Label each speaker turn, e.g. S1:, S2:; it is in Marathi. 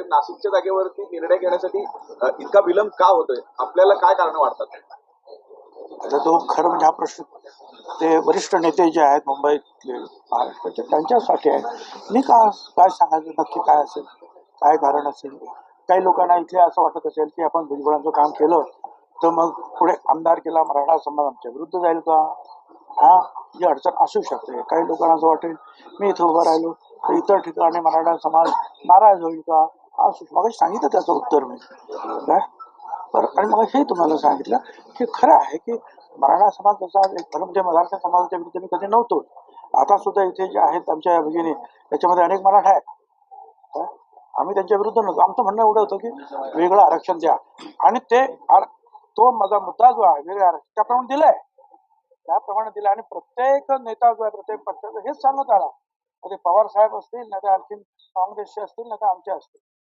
S1: साहेब नाशिकच्या जागेवरती निर्णय घेण्यासाठी इतका विलंब का होतोय? आपल्याला काय कारण वाटतात?
S2: आता तो खरं म्हणजे हा प्रश्न ते वरिष्ठ नेते जे आहेत मुंबईतले महाराष्ट्राचे त्यांच्यासाठी आहे. मी काय सांगायचं नक्की काय असेल, काय कारण असेल. काही लोकांना इथे असं वाटत असेल की आपण भुजबळांचं काम केलं तर मग पुढे आमदार केला मराठा समाज आमच्या विरुद्ध जाईल का, हा ही अडचण असू शकते. काही लोकांना असं वाटेल मी इथं उभं राहिलो तर इतर ठिकाणी मराठा समाज नाराज होईल का, असू मग सांगितलं त्याचं उत्तर मी काय. बरं, आणि मग हे तुम्हाला सांगितलं की खरं आहे की मराठा समाज जसा एक खरं म्हणजे मराठा समाजाच्या विरुद्ध मी कधी नव्हतो. आता सुद्धा इथे जे आहेत आमच्या भगिनी त्याच्यामध्ये अनेक मराठा आहेत काय? आम्ही त्यांच्या विरुद्ध नव्हतो. आमचं म्हणणं एवढं होतं की वेगळं आरक्षण द्या, आणि तो माझा मुद्दा जो आहे वेगळं आरक्षण त्याप्रमाणे दिलंय, त्याप्रमाणे दिलं. आणि प्रत्येक नेता जो आहे प्रत्येक पक्षाचा हेच सांगत आला, ते पवार साहेब असतील नाही तर आणखी काँग्रेसचे असतील नाही तर आमचे असतील,